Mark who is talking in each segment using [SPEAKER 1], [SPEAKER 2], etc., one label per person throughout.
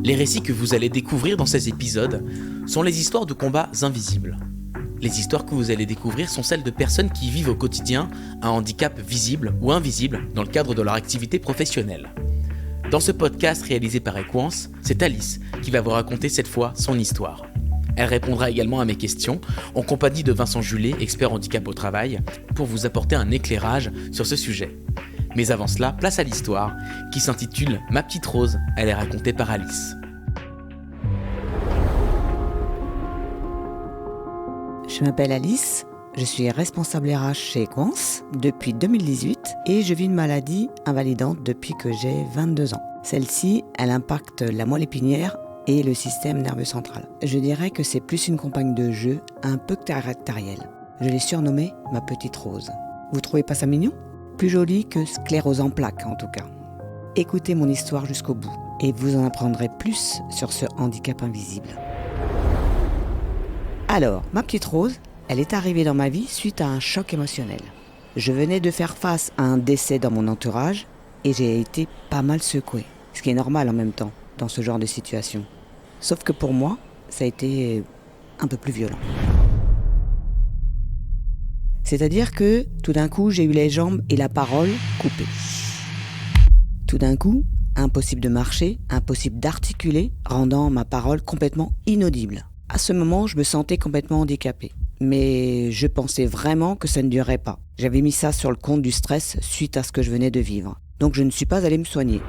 [SPEAKER 1] Les récits que vous allez découvrir dans ces épisodes sont les histoires de combats invisibles. Les histoires que vous allez découvrir sont celles de personnes qui vivent au quotidien un handicap visible ou invisible dans le cadre de leur activité professionnelle. Dans ce podcast réalisé par Equance, c'est Alice qui va vous raconter cette fois son histoire. Elle répondra également à mes questions en compagnie de Vincent Julet, expert handicap au travail, pour vous apporter un éclairage sur ce sujet. Mais avant cela, place à l'histoire qui s'intitule « Ma petite Rose ». Elle est racontée par Alice.
[SPEAKER 2] Je m'appelle Alice, je suis responsable RH chez Equance depuis 2018 et je vis une maladie invalidante depuis que j'ai 22 ans. Celle-ci, elle impacte la moelle épinière et le système nerveux central. Je dirais que c'est plus une compagne de jeu un peu caractérielle. Je l'ai surnommée ma petite Rose. Vous trouvez pas ça mignon ? Plus joli que sclérose en plaques en tout cas. Écoutez mon histoire jusqu'au bout et vous en apprendrez plus sur ce handicap invisible. Alors, ma petite Rose, elle est arrivée dans ma vie suite à un choc émotionnel. Je venais de faire face à un décès dans mon entourage et j'ai été pas mal secouée, ce qui est normal en même temps dans ce genre de situation. Sauf que pour moi, ça a été un peu plus violent. C'est-à-dire que tout d'un coup, j'ai eu les jambes et la parole coupées. Tout d'un coup, impossible de marcher, impossible d'articuler, rendant ma parole complètement inaudible. À ce moment, je me sentais complètement handicapée. Mais je pensais vraiment que ça ne durerait pas. J'avais mis ça sur le compte du stress suite à ce que je venais de vivre. Donc je ne suis pas allée me soigner.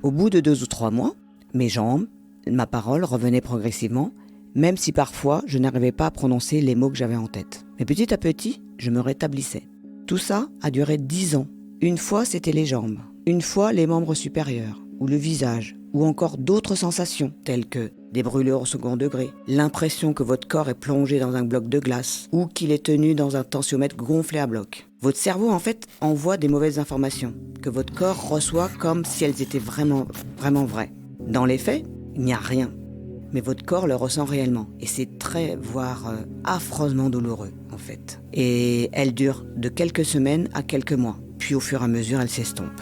[SPEAKER 2] Au bout de 2 ou 3 mois, mes jambes, ma parole revenaient progressivement, même si parfois je n'arrivais pas à prononcer les mots que j'avais en tête. Mais petit à petit, je me rétablissais. Tout ça a duré 10 ans. Une fois, c'était les jambes. Une fois, les membres supérieurs, ou le visage, ou encore d'autres sensations, telles que des brûlures au second degré, l'impression que votre corps est plongé dans un bloc de glace, ou qu'il est tenu dans un tensiomètre gonflé à bloc. Votre cerveau, en fait, envoie des mauvaises informations, que votre corps reçoit comme si elles étaient vraiment vraies. Dans les faits, il n'y a rien. Mais votre corps le ressent réellement. Et c'est très, voire affreusement douloureux, en fait. Et elle dure de quelques semaines à quelques mois. Puis au fur et à mesure, elle s'estompe.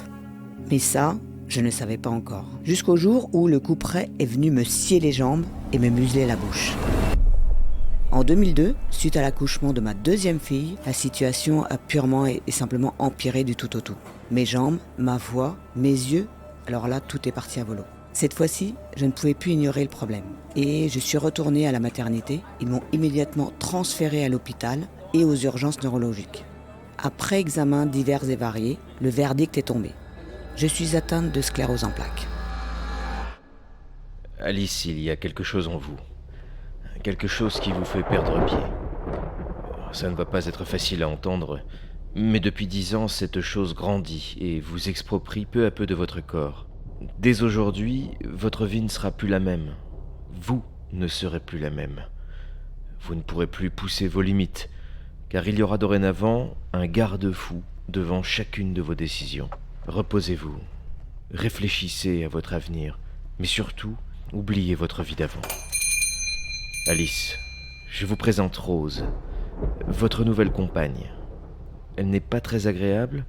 [SPEAKER 2] Mais ça, je ne savais pas encore. Jusqu'au jour où le couperet est venu me scier les jambes et me museler la bouche. En 2002, suite à l'accouchement de ma 2e fille, la situation a purement et simplement empiré du tout au tout. Mes jambes, ma voix, mes yeux, alors là, tout est parti à volo. Cette fois-ci, je ne pouvais plus ignorer le problème. Et je suis retournée à la maternité. Ils m'ont immédiatement transférée à l'hôpital et aux urgences neurologiques. Après examens divers et variés, le verdict est tombé. Je suis atteinte de sclérose en plaques.
[SPEAKER 3] Alice, il y a quelque chose en vous. Quelque chose qui vous fait perdre pied. Ça ne va pas être facile à entendre, mais depuis 10 ans, cette chose grandit et vous exproprie peu à peu de votre corps. Dès aujourd'hui, votre vie ne sera plus la même. Vous ne serez plus la même. Vous ne pourrez plus pousser vos limites, car il y aura dorénavant un garde-fou devant chacune de vos décisions. Reposez-vous, réfléchissez à votre avenir, mais surtout, oubliez votre vie d'avant. Alice, je vous présente Rose, votre nouvelle compagne. Elle n'est pas très agréable,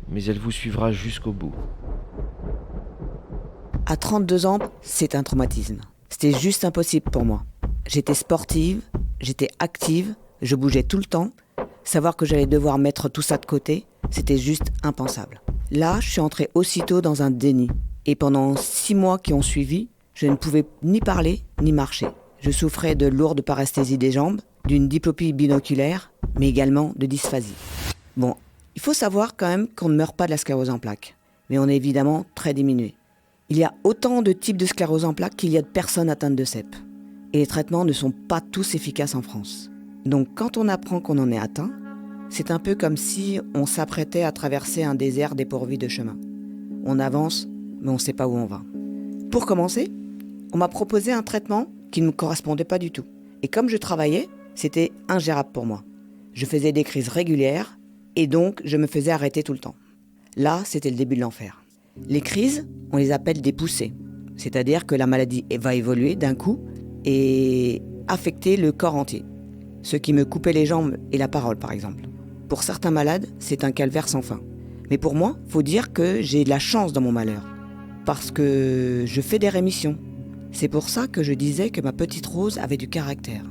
[SPEAKER 3] mais elle vous suivra jusqu'au bout.
[SPEAKER 2] À 32 ans, c'est un traumatisme. C'était juste impossible pour moi. J'étais sportive, j'étais active, je bougeais tout le temps. Savoir que j'allais devoir mettre tout ça de côté, c'était juste impensable. Là, je suis entrée aussitôt dans un déni. Et pendant 6 mois qui ont suivi, je ne pouvais ni parler, ni marcher. Je souffrais de lourdes paresthésies des jambes, d'une diplopie binoculaire, mais également de dysphasie. Bon, il faut savoir quand même qu'on ne meurt pas de la sclérose en plaques, mais on est évidemment très diminué. Il y a autant de types de sclérose en plaques qu'il y a de personnes atteintes de CEP. Et les traitements ne sont pas tous efficaces en France. Donc quand on apprend qu'on en est atteint, c'est un peu comme si on s'apprêtait à traverser un désert dépourvu de chemin. On avance, mais on ne sait pas où on va. Pour commencer, on m'a proposé un traitement qui ne me correspondait pas du tout. Et comme je travaillais, c'était ingérable pour moi. Je faisais des crises régulières et donc je me faisais arrêter tout le temps. Là, c'était le début de l'enfer. Les crises, on les appelle des poussées. C'est-à-dire que la maladie va évoluer d'un coup et affecter le corps entier. Ce qui me coupait les jambes et la parole, par exemple. Pour certains malades, c'est un calvaire sans fin. Mais pour moi, faut dire que j'ai de la chance dans mon malheur. parce que je fais des rémissions. C'est pour ça que je disais que ma petite Rose avait du caractère.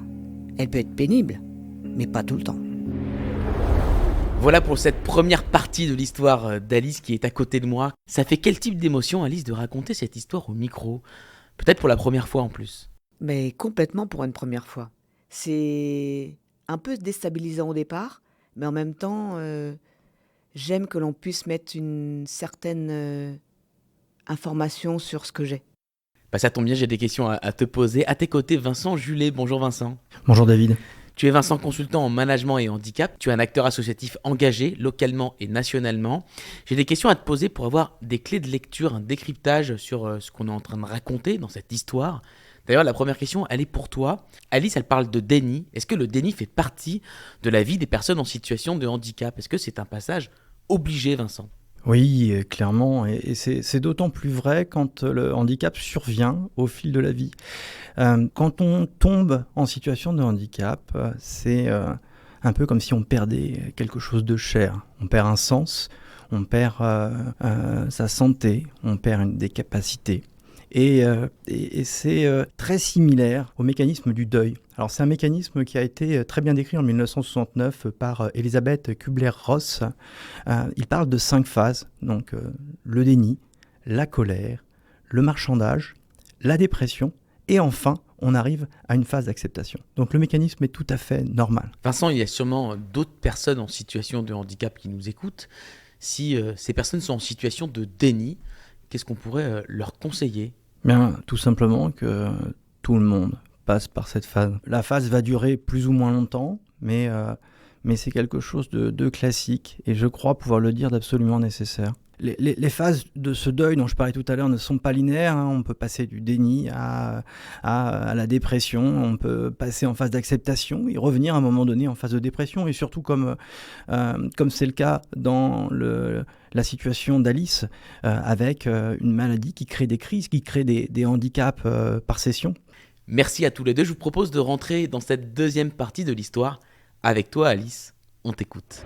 [SPEAKER 2] Elle peut être pénible, mais pas tout le temps.
[SPEAKER 1] Voilà pour cette première partie de l'histoire d'Alice qui est à côté de moi. Ça fait quel type d'émotion, Alice, de raconter cette histoire au micro ? Peut-être pour la première fois en plus.
[SPEAKER 2] Mais complètement pour une première fois. C'est un peu déstabilisant au départ, mais en même temps, j'aime que l'on puisse mettre une certaine information sur ce que j'ai.
[SPEAKER 1] Bah ça tombe bien, j'ai des questions à te poser. À tes côtés, Vincent Julet. Bonjour Vincent.
[SPEAKER 4] Bonjour David.
[SPEAKER 1] Tu es Vincent, consultant en management et handicap. Tu es un acteur associatif engagé localement et nationalement. J'ai des questions à te poser pour avoir des clés de lecture, un décryptage sur ce qu'on est en train de raconter dans cette histoire. D'ailleurs, la première question, elle est pour toi. Alice, elle parle de déni. Est-ce que le déni fait partie de la vie des personnes en situation de handicap ? Est-ce que c'est un passage obligé, Vincent ?
[SPEAKER 4] Oui, clairement, et c'est d'autant plus vrai quand le handicap survient au fil de la vie. Quand on tombe en situation de handicap, c'est un peu comme si on perdait quelque chose de cher. On perd un sens, on perd sa santé, on perd des capacités. Et c'est très similaire au mécanisme du deuil. Alors c'est un mécanisme qui a été très bien décrit en 1969 par Elisabeth Kubler-Ross. Il parle de 5 phases, donc le déni, la colère, le marchandage, la dépression, et enfin on arrive à une phase d'acceptation. Donc le mécanisme est tout à fait normal.
[SPEAKER 1] Vincent, il y a sûrement d'autres personnes en situation de handicap qui nous écoutent. Si ces personnes sont en situation de déni, qu'est-ce qu'on pourrait leur conseiller ?
[SPEAKER 4] Bien, tout simplement que tout le monde passe par cette phase. La phase va durer plus ou moins longtemps, mais c'est quelque chose de classique, et je crois pouvoir le dire d'absolument nécessaire. Les phases de ce deuil dont je parlais tout à l'heure ne sont pas linéaires, hein. On peut passer du déni à la dépression, on peut passer en phase d'acceptation et revenir à un moment donné en phase de dépression, et surtout comme c'est le cas dans la situation d'Alice, avec une maladie qui crée des crises, qui crée des handicaps par session.
[SPEAKER 1] Merci à tous les deux. Je vous propose de rentrer dans cette deuxième partie de l'histoire. Avec toi, Alice, on t'écoute.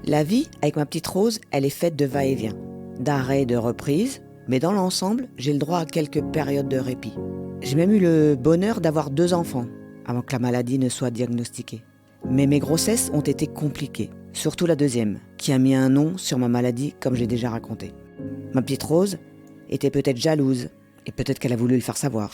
[SPEAKER 2] La vie, avec ma petite Rose, elle est faite de va-et-vient, d'arrêt et de reprise, mais dans l'ensemble, j'ai le droit à quelques périodes de répit. J'ai même eu le bonheur d'avoir 2 enfants, avant que la maladie ne soit diagnostiquée. Mais mes grossesses ont été compliquées, surtout la deuxième, qui a mis un nom sur ma maladie, comme j'ai déjà raconté. Ma petite Rose était peut-être jalouse, et peut-être qu'elle a voulu le faire savoir.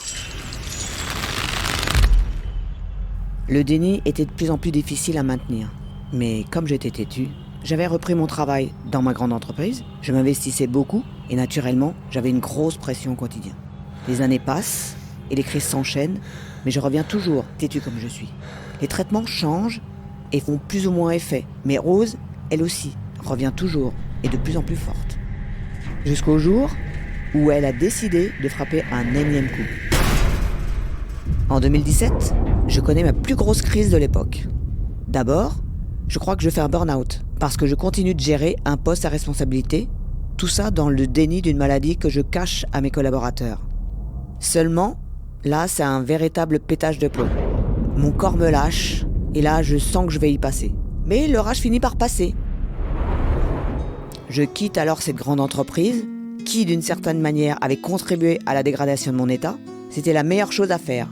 [SPEAKER 2] Le déni était de plus en plus difficile à maintenir, mais comme j'étais têtue, j'avais repris mon travail dans ma grande entreprise, je m'investissais beaucoup et naturellement, j'avais une grosse pression au quotidien. Les années passent et les crises s'enchaînent, mais je reviens toujours têtue comme je suis. Les traitements changent et font plus ou moins effet, mais Rose, elle aussi, revient toujours et de plus en plus forte. Jusqu'au jour où elle a décidé de frapper un énième coup. En 2017, je connais ma plus grosse crise de l'époque. D'abord, je crois que je fais un burn-out, parce que je continue de gérer un poste à responsabilité, tout ça dans le déni d'une maladie que je cache à mes collaborateurs. Seulement, là, c'est un véritable pétage de plomb. Mon corps me lâche, et là, je sens que je vais y passer. Mais l'orage finit par passer. Je quitte alors cette grande entreprise, qui, d'une certaine manière, avait contribué à la dégradation de mon état. C'était la meilleure chose à faire.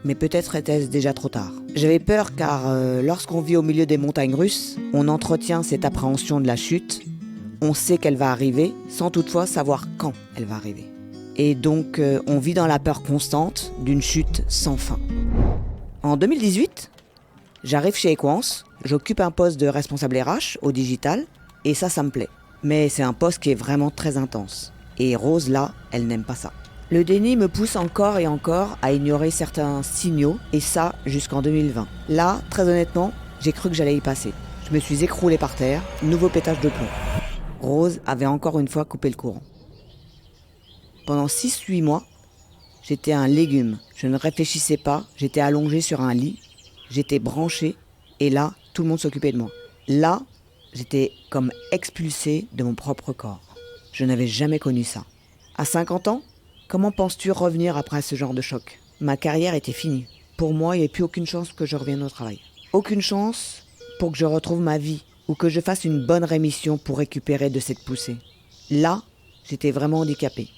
[SPEAKER 2] Mais peut-être était-ce déjà trop tard. J'avais peur car lorsqu'on vit au milieu des montagnes russes, on entretient cette appréhension de la chute. On sait qu'elle va arriver, sans toutefois savoir quand elle va arriver. Et donc, on vit dans la peur constante d'une chute sans fin. En 2018, j'arrive chez Equance, j'occupe un poste de responsable RH au digital, et ça me plaît. Mais c'est un poste qui est vraiment très intense. Et Rose, là, elle n'aime pas ça. Le déni me pousse encore et encore à ignorer certains signaux, et ça jusqu'en 2020. Là, très honnêtement, j'ai cru que j'allais y passer. Je me suis écroulé par terre, nouveau pétage de plomb. Rose avait encore une fois coupé le courant. Pendant 6-8 mois, j'étais un légume. Je ne réfléchissais pas, j'étais allongé sur un lit, j'étais branché, et là, tout le monde s'occupait de moi. Là, j'étais comme expulsé de mon propre corps. Je n'avais jamais connu ça. À 50 ans, comment penses-tu revenir après ce genre de choc ? Ma carrière était finie. Pour moi, il n'y avait plus aucune chance que je revienne au travail. Aucune chance pour que je retrouve ma vie ou que je fasse une bonne rémission pour récupérer de cette poussée. Là, j'étais vraiment handicapée.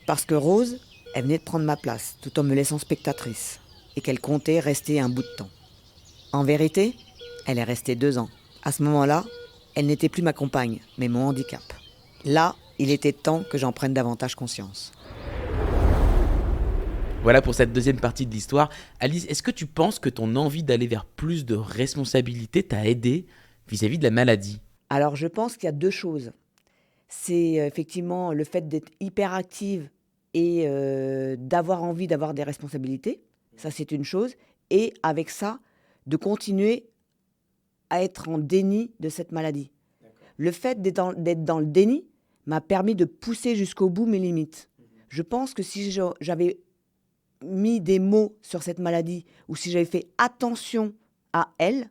[SPEAKER 2] Parce que Rose, elle venait de prendre ma place, tout en me laissant spectatrice. Et qu'elle comptait rester un bout de temps. En vérité, elle est restée 2 ans. À ce moment-là, elle n'était plus ma compagne, mais mon handicap. Là, il était temps que j'en prenne davantage conscience.
[SPEAKER 1] Voilà pour cette deuxième partie de l'histoire. Alice, est-ce que tu penses que ton envie d'aller vers plus de responsabilité t'a aidé vis-à-vis de la maladie ?
[SPEAKER 2] Alors, je pense qu'il y a 2 choses. C'est effectivement le fait d'être hyperactive et d'avoir envie d'avoir des responsabilités. Ça, c'est une chose. Et avec ça, de continuer à être en déni de cette maladie. Le fait d'être dans le déni m'a permis de pousser jusqu'au bout mes limites. Je pense que si j'avais mis des mots sur cette maladie ou si j'avais fait attention à elle,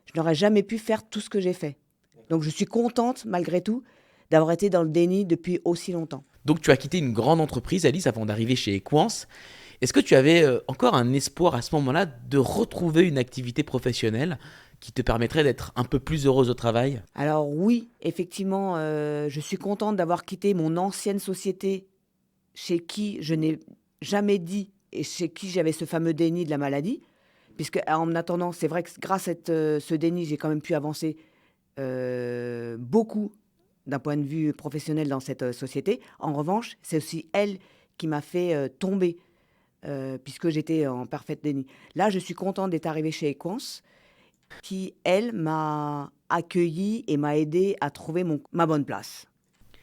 [SPEAKER 2] je n'aurais jamais pu faire tout ce que j'ai fait. Donc je suis contente, malgré tout, d'avoir été dans le déni depuis aussi longtemps.
[SPEAKER 1] Donc tu as quitté une grande entreprise, Alice, avant d'arriver chez Equance. Est-ce que tu avais encore un espoir à ce moment-là de retrouver une activité professionnelle qui te permettrait d'être un peu plus heureuse au travail ?
[SPEAKER 2] Alors oui, effectivement, je suis contente d'avoir quitté mon ancienne société chez qui je n'ai jamais dit et chez qui j'avais ce fameux déni de la maladie. Puisque en attendant, c'est vrai que grâce à ce déni, j'ai quand même pu avancer beaucoup d'un point de vue professionnel dans cette société. En revanche, c'est aussi elle qui m'a fait tomber, puisque j'étais en parfait déni. Là, je suis contente d'être arrivée chez Equance, qui, elle, m'a accueillie et m'a aidée à trouver ma bonne place.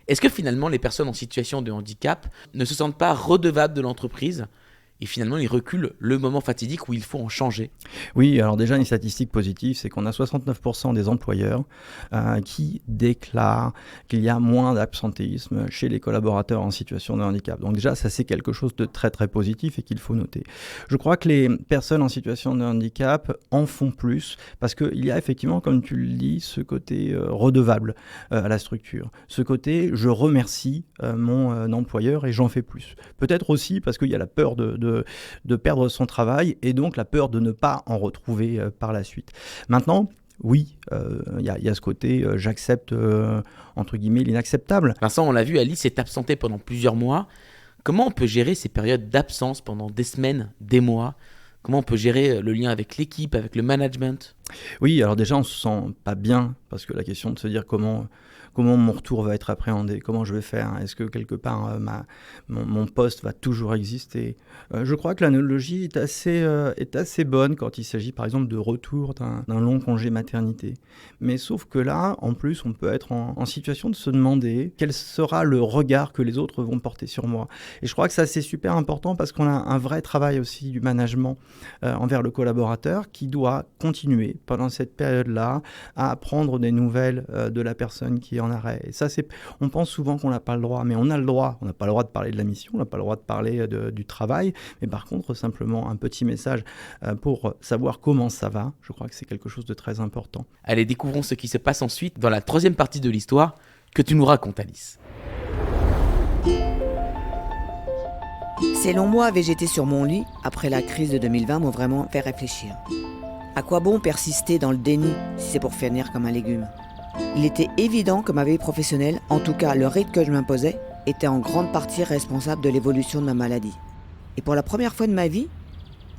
[SPEAKER 1] Est-ce que finalement les personnes en situation de handicap ne se sentent pas redevables de l'entreprise et finalement ils reculent le moment fatidique où il faut en changer ?
[SPEAKER 4] Oui, alors déjà une statistique positive, c'est qu'on a 69% des employeurs qui déclarent qu'il y a moins d'absentéisme chez les collaborateurs en situation de handicap. Donc déjà, ça c'est quelque chose de très très positif et qu'il faut noter. Je crois que les personnes en situation de handicap en font plus parce qu'il y a effectivement, comme tu le dis, ce côté redevable à la structure. Ce côté, je remercie mon employeur et j'en fais plus. Peut-être aussi parce qu'il y a la peur de perdre son travail et donc la peur de ne pas en retrouver par la suite. Maintenant, oui, y a ce côté, j'accepte, entre guillemets, l'inacceptable.
[SPEAKER 1] Vincent, on l'a vu, Alice s'est absentée pendant plusieurs mois. Comment on peut gérer ces périodes d'absence pendant des semaines, des mois ? Comment on peut gérer le lien avec l'équipe, avec le management ?
[SPEAKER 4] Oui, alors déjà, on se sent pas bien parce que la question de se dire comment mon retour va être appréhendé, comment je vais faire, est-ce que quelque part mon poste va toujours exister. Je crois que l'analogie est assez bonne quand il s'agit par exemple de retour d'un long congé maternité. Mais sauf que là, en plus, on peut être en situation de se demander quel sera le regard que les autres vont porter sur moi. Et je crois que ça c'est super important parce qu'on a un vrai travail aussi du management envers le collaborateur qui doit continuer pendant cette période-là à apprendre des nouvelles de la personne qui est en arrêt. Et ça, on pense souvent qu'on n'a pas le droit, mais on a le droit. On n'a pas le droit de parler de la mission, on n'a pas le droit de parler du travail, mais par contre, simplement un petit message pour savoir comment ça va, je crois que c'est quelque chose de très important.
[SPEAKER 1] Allez, découvrons ce qui se passe ensuite dans la troisième partie de l'histoire que tu nous racontes, Alice.
[SPEAKER 2] Ces longs mois à végéter sur mon lit, après la crise de 2020, m'ont vraiment fait réfléchir. À quoi bon persister dans le déni si c'est pour finir comme un légume ? Il était évident que ma vie professionnelle, en tout cas le rythme que je m'imposais, était en grande partie responsable de l'évolution de ma maladie. Et pour la première fois de ma vie,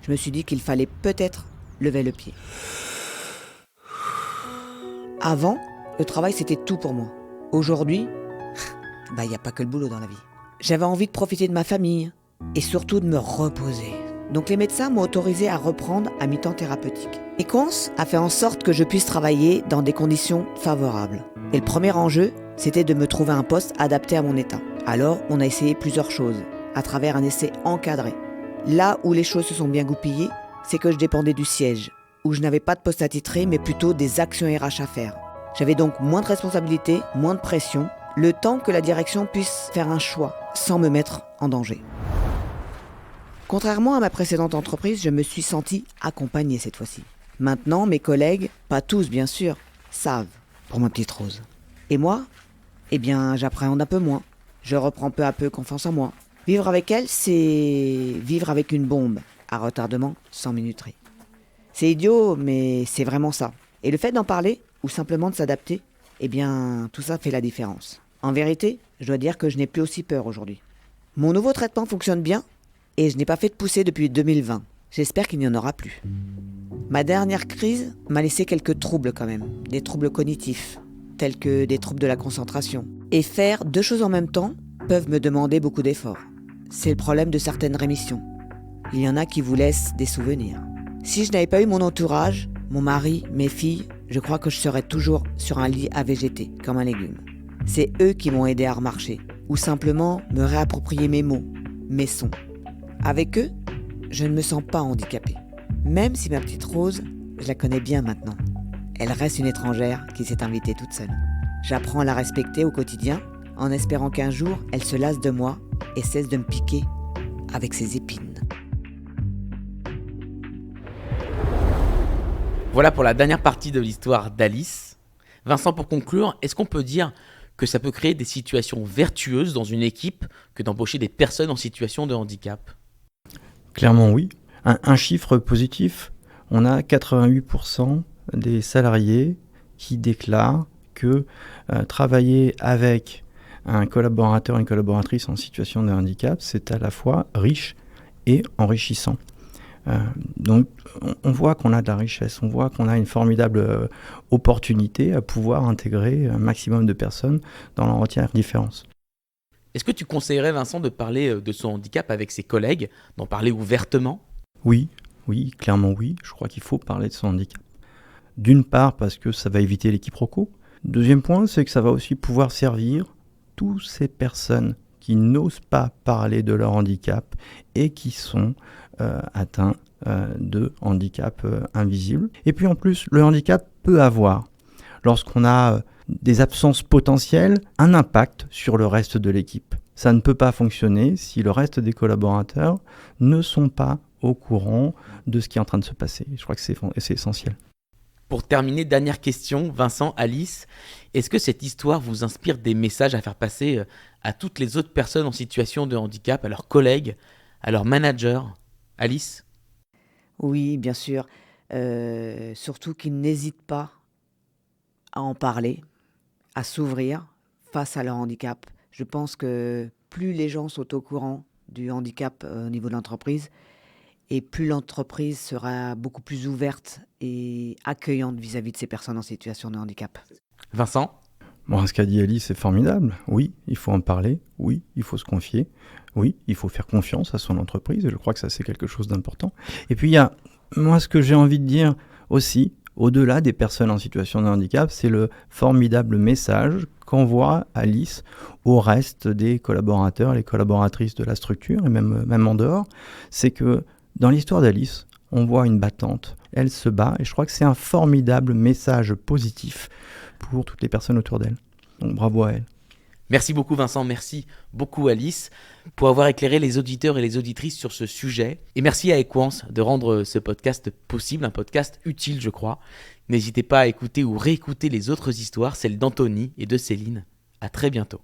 [SPEAKER 2] je me suis dit qu'il fallait peut-être lever le pied. Avant, le travail c'était tout pour moi. Aujourd'hui, il n'y a pas que le boulot dans la vie. J'avais envie de profiter de ma famille et surtout de me reposer. Donc les médecins m'ont autorisé à reprendre à mi-temps thérapeutique. Equance a fait en sorte que je puisse travailler dans des conditions favorables. Et le premier enjeu, c'était de me trouver un poste adapté à mon état. Alors, on a essayé plusieurs choses, à travers un essai encadré. Là où les choses se sont bien goupillées, c'est que je dépendais du siège, où je n'avais pas de poste attitré, mais plutôt des actions RH à faire. J'avais donc moins de responsabilités, moins de pression, le temps que la direction puisse faire un choix, sans me mettre en danger. Contrairement à ma précédente entreprise, je me suis sentie accompagnée cette fois-ci. Maintenant, mes collègues, pas tous bien sûr, savent pour ma petite Rose. Et moi, j'appréhende un peu moins. Je reprends peu à peu confiance en moi. Vivre avec elle, c'est vivre avec une bombe, à retardement sans minuterie. C'est idiot, mais c'est vraiment ça. Et le fait d'en parler, ou simplement de s'adapter, tout ça fait la différence. En vérité, je dois dire que je n'ai plus aussi peur aujourd'hui. Mon nouveau traitement fonctionne bien et je n'ai pas fait de poussée depuis 2020. J'espère qu'il n'y en aura plus. Ma dernière crise m'a laissé quelques troubles quand même, des troubles cognitifs, tels que des troubles de la concentration. Et faire 2 choses en même temps peuvent me demander beaucoup d'efforts. C'est le problème de certaines rémissions. Il y en a qui vous laissent des souvenirs. Si je n'avais pas eu mon entourage, mon mari, mes filles, je crois que je serais toujours sur un lit à végéter, comme un légume. C'est eux qui m'ont aidé à remarcher, ou simplement me réapproprier mes mots, mes sons. Avec eux, je ne me sens pas handicapée. Même si ma petite Rose, je la connais bien maintenant. Elle reste une étrangère qui s'est invitée toute seule. J'apprends à la respecter au quotidien, en espérant qu'un jour, elle se lasse de moi et cesse de me piquer avec ses épines.
[SPEAKER 1] Voilà pour la dernière partie de l'histoire d'Alice. Vincent, pour conclure, est-ce qu'on peut dire que ça peut créer des situations vertueuses dans une équipe que d'embaucher des personnes en situation de handicap ?
[SPEAKER 4] Clairement oui. Un chiffre positif, on a 88% des salariés qui déclarent que travailler avec un collaborateur, une collaboratrice en situation de handicap, c'est à la fois riche et enrichissant. Donc on voit qu'on a de la richesse, on voit qu'on a une formidable opportunité à pouvoir intégrer un maximum de personnes dans leur entière différence.
[SPEAKER 1] Est-ce que tu conseillerais Vincent de parler de son handicap avec ses collègues, d'en parler ouvertement ?
[SPEAKER 4] Oui, clairement oui. Je crois qu'il faut parler de son handicap. D'une part parce que ça va éviter les quiproquos. Deuxième point, c'est que ça va aussi pouvoir servir toutes ces personnes qui n'osent pas parler de leur handicap et qui sont atteints de handicap invisible. Et puis en plus, le handicap peut avoir, lorsqu'on a des absences potentielles, un impact sur le reste de l'équipe. Ça ne peut pas fonctionner si le reste des collaborateurs ne sont pas au courant de ce qui est en train de se passer. Je crois que c'est essentiel.
[SPEAKER 1] Pour terminer, dernière question, Vincent, Alice, est-ce que cette histoire vous inspire des messages à faire passer à toutes les autres personnes en situation de handicap, à leurs collègues, à leurs managers ? Alice ?
[SPEAKER 2] Oui, bien sûr. Surtout qu'ils n'hésitent pas à en parler, à s'ouvrir face à leur handicap. Je pense que plus les gens sont au courant du handicap au niveau de l'entreprise, et plus l'entreprise sera beaucoup plus ouverte et accueillante vis-à-vis de ces personnes en situation de handicap.
[SPEAKER 1] Vincent ?
[SPEAKER 4] Bon, ce qu'a dit Alice, c'est formidable. Oui, il faut en parler. Oui, il faut se confier. Oui, il faut faire confiance à son entreprise. Et je crois que ça, c'est quelque chose d'important. Et puis, il y a, moi, ce que j'ai envie de dire aussi, au-delà des personnes en situation de handicap, c'est le formidable message qu'envoie Alice au reste des collaborateurs, les collaboratrices de la structure, et même en dehors. C'est que dans l'histoire d'Alice, on voit une battante. Elle se bat, et je crois que c'est un formidable message positif pour toutes les personnes autour d'elle. Donc bravo à elle.
[SPEAKER 1] Merci beaucoup Vincent, merci beaucoup Alice pour avoir éclairé les auditeurs et les auditrices sur ce sujet. Et merci à Equance de rendre ce podcast possible, un podcast utile je crois. N'hésitez pas à écouter ou réécouter les autres histoires, celles d'Anthony et de Céline. À très bientôt.